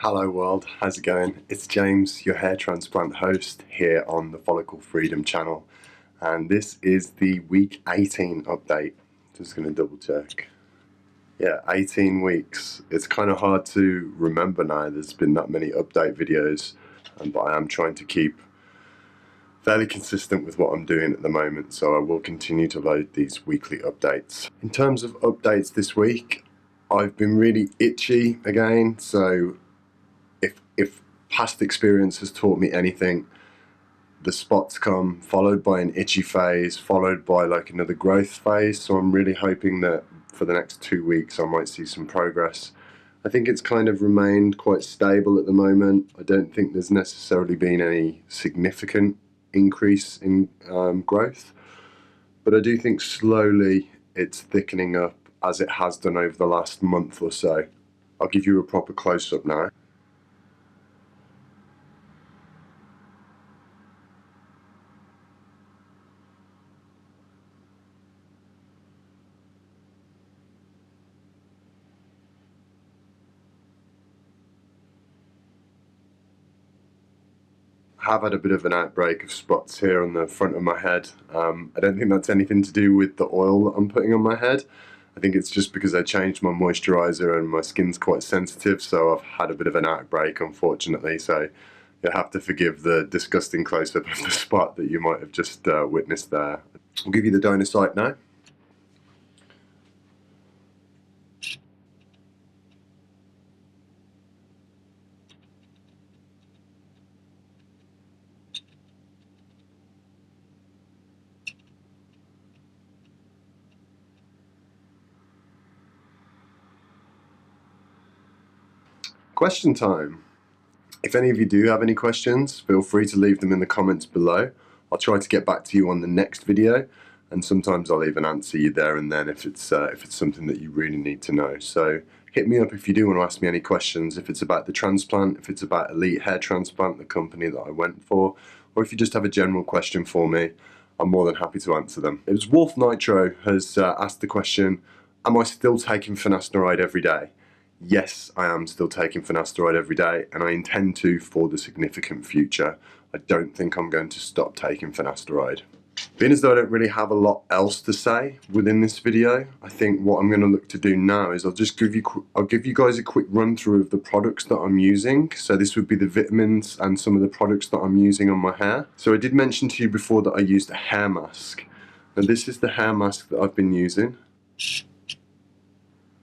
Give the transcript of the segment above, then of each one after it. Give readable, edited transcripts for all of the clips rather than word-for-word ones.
Hello world, how's it going? It's James, your hair transplant host here on the Follicle Freedom channel, and this is the week 18 update. Just going to double check. Yeah, 18 weeks. It's kind of hard to remember now, there's been that many update videos, but I am trying to keep fairly consistent with what I'm doing at the moment, so I will continue to load these weekly updates. In terms of updates this week, I've been really itchy again, so if past experience has taught me anything, the spots come followed by an itchy phase, followed by like another growth phase. So I'm really hoping that for the next 2 weeks I might see some progress. I think it's kind of remained quite stable at the moment. I don't think there's necessarily been any significant increase in growth, but I do think slowly it's thickening up as it has done over the last month or so. I'll give you a proper close-up now. Have had a bit of an outbreak of spots here on the front of my head. I don't think that's anything to do with the oil that I'm putting on my head. I think it's just because I changed my moisturizer and my skin's quite sensitive, so I've had a bit of an outbreak, unfortunately. So you'll have to forgive the disgusting close-up of the spot that you might have just witnessed there. I'll give you the donor site now. Question time. If any of you do have any questions, feel free to leave them in the comments below. I'll try to get back to you on the next video, and sometimes I'll even answer you there and then if it's something that you really need to know. So hit me up if you do want to ask me any questions, if it's about the transplant, if it's about Elite Hair Transplant, the company that I went for, or if you just have a general question for me, I'm more than happy to answer them. It was Wolf Nitro has asked the question, am I still taking Finasteride every day? Yes, I am still taking Finasteride every day, and I intend to for the significant future. I don't think I'm going to stop taking Finasteride. Being as though I don't really have a lot else to say within this video, I think what I'm going to look to do now is I'll give you guys a quick run through of the products that I'm using. So this would be the vitamins and some of the products that I'm using on my hair. So I did mention to you before that I used a hair mask, and this is the hair mask that I've been using.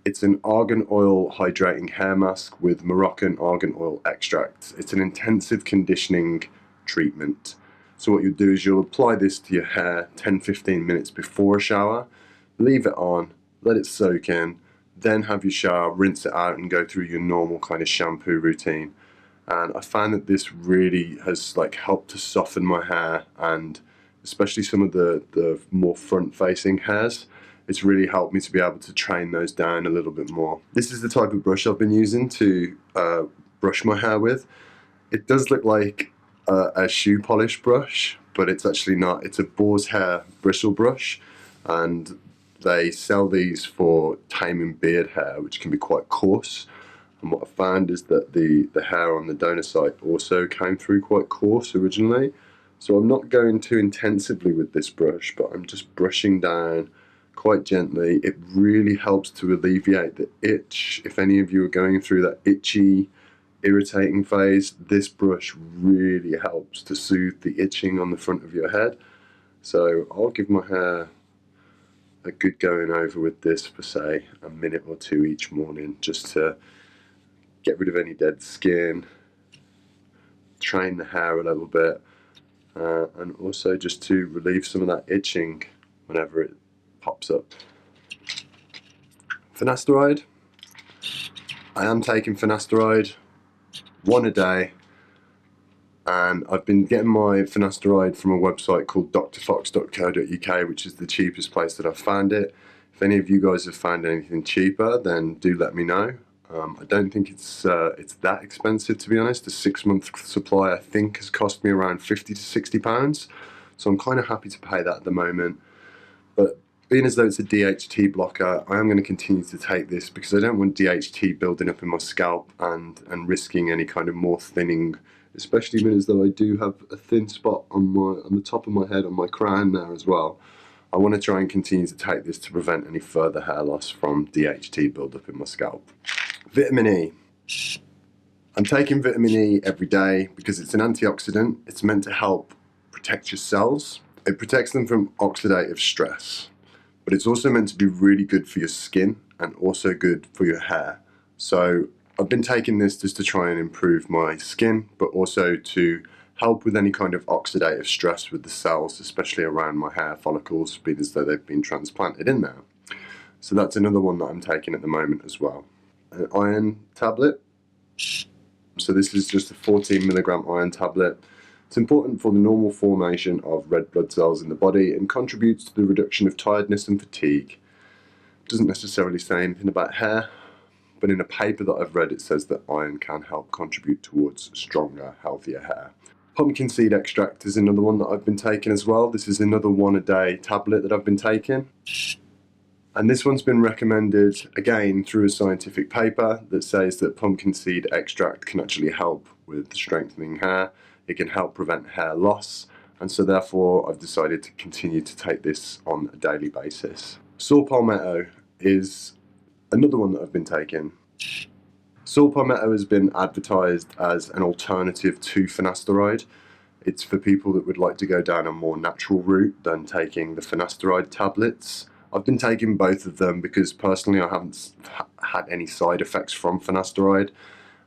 It's an argan oil hydrating hair mask with Moroccan argan oil extract. It's an intensive conditioning treatment. So what you'll do is you'll apply this to your hair 10-15 minutes before a shower, leave it on, let it soak in, then have your shower, rinse it out and go through your normal kind of shampoo routine. And I found that this really has helped to soften my hair, and especially some of the more front facing hairs. It's really helped me to be able to train those down a little bit more. This is the type of brush I've been using to brush my hair with. It does look like a shoe polish brush, but it's actually not. It's a boar's hair bristle brush, and they sell these for taming beard hair, which can be quite coarse. And what I found is that the hair on the donor site also came through quite coarse originally. So I'm not going too intensively with this brush, but I'm just brushing down quite gently. It really helps to alleviate the itch. If any of you are going through that itchy, irritating phase, this brush really helps to soothe the itching on the front of your head. So I'll give my hair a good going over with this for say a minute or two each morning, just to get rid of any dead skin, train the hair a little bit, and also just to relieve some of that itching whenever it pops up. Finasteride. I am taking Finasteride, one a day, and I've been getting my Finasteride from a website called drfox.co.uk, which is the cheapest place that I've found it. If any of you guys have found anything cheaper, then do let me know. I don't think it's that expensive, to be honest. A 6-month supply I think has cost me around £50 to £60, so I'm kind of happy to pay that at the moment. But Being as though it's a DHT blocker, I am going to continue to take this because I don't want DHT building up in my scalp and risking any kind of more thinning, especially being as though I do have a thin spot on the top of my head, on my crown there as well. I want to try and continue to take this to prevent any further hair loss from DHT build-up in my scalp. Vitamin E. I'm taking vitamin E every day because it's an antioxidant. It's meant to help protect your cells. It protects them from oxidative stress. But it's also meant to be really good for your skin and also good for your hair. So I've been taking this just to try and improve my skin, but also to help with any kind of oxidative stress with the cells, especially around my hair follicles, being as though they've been transplanted in there. So that's another one that I'm taking at the moment as well. An iron tablet. So this is just a 14 milligram iron tablet. It's important for the normal formation of red blood cells in the body and contributes to the reduction of tiredness and fatigue. It doesn't necessarily say anything about hair, but in a paper that I've read it says that iron can help contribute towards stronger, healthier hair. Pumpkin seed extract is another one that I've been taking as well. This is another 1 a day tablet that I've been taking. And this one's been recommended, again, through a scientific paper that says that pumpkin seed extract can actually help with strengthening hair. It can help prevent hair loss. And so therefore, I've decided to continue to take this on a daily basis. Saw palmetto is another one that I've been taking. Saw palmetto has been advertised as an alternative to finasteride. It's for people that would like to go down a more natural route than taking the finasteride tablets. I've been taking both of them because personally I haven't had any side effects from finasteride,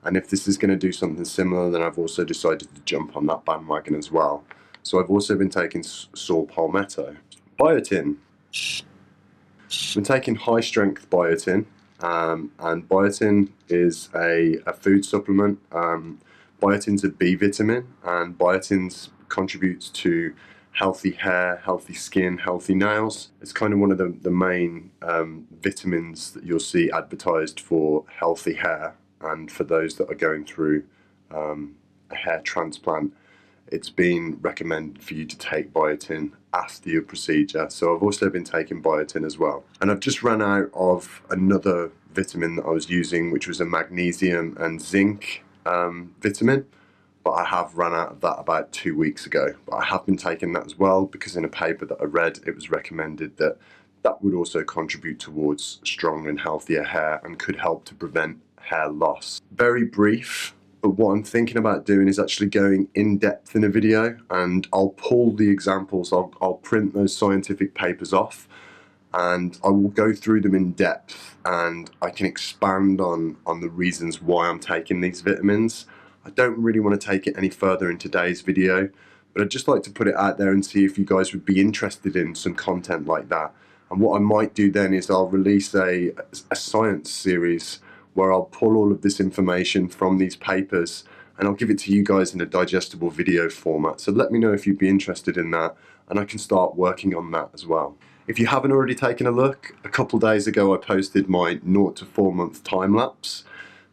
and if this is going to do something similar, then I've also decided to jump on that bandwagon as well. So I've also been taking saw palmetto. Biotin. I've been taking high strength biotin, and biotin is a food supplement. Biotin's a B vitamin, and biotin contributes to healthy hair, healthy skin, healthy nails. It's kind of one of the main vitamins that you'll see advertised for healthy hair, and for those that are going through a hair transplant, it's been recommended for you to take biotin after your procedure. So I've also been taking biotin as well. And I've just run out of another vitamin that I was using, which was a magnesium and zinc vitamin. But I have run out of that about 2 weeks ago. But I have been taking that as well because in a paper that I read, it was recommended that that would also contribute towards strong and healthier hair and could help to prevent hair loss. Very brief, but what I'm thinking about doing is actually going in depth in a video, and I'll pull the examples, I'll print those scientific papers off, and I will go through them in depth, and I can expand on the reasons why I'm taking these vitamins. I don't really want to take it any further in today's video, but I'd just like to put it out there and see if you guys would be interested in some content like that. And what I might do then is I'll release a science series where I'll pull all of this information from these papers and I'll give it to you guys in a digestible video format. So let me know if you'd be interested in that, and I can start working on that as well. If you haven't already taken a look, a couple days ago I posted my 0 to 4 month time lapse.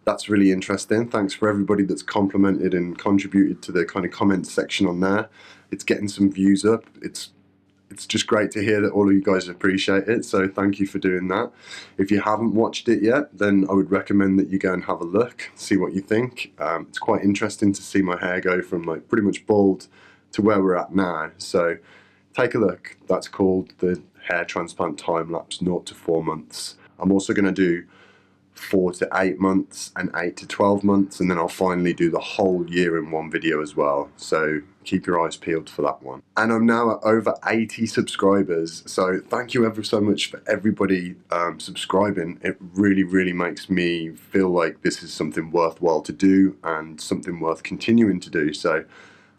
That's really interesting. Thanks for everybody that's complimented and contributed to the kind of comments section on there. It's getting some views up. It's just great to hear that all of you guys appreciate it, so thank you for doing that. If you haven't watched it yet, then I would recommend that you go and have a look, see what you think. It's quite interesting to see my hair go from like pretty much bald to where we're at now, so take a look. That's called the hair transplant time lapse 0 to 4 months. I'm also going to do 4 to 8 months and 8 to 12 months, and then I'll finally do the whole year in one video as well, so keep your eyes peeled for that one. And I'm now at over 80 subscribers, so thank you ever so much for everybody subscribing. It really makes me feel like this is something worthwhile to do and something worth continuing to do. So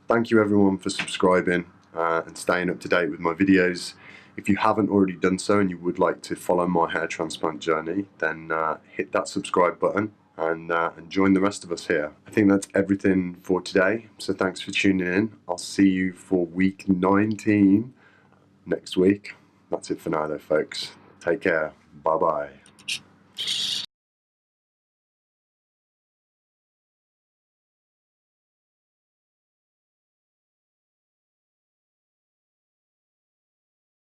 thank you everyone for subscribing and staying up to date with my videos. If you haven't already done so and you would like to follow my hair transplant journey, then hit that subscribe button and join the rest of us here. I think that's everything for today, so thanks for tuning in. I'll see you for week 19 next week. That's it for now though, folks. Take care. Bye bye.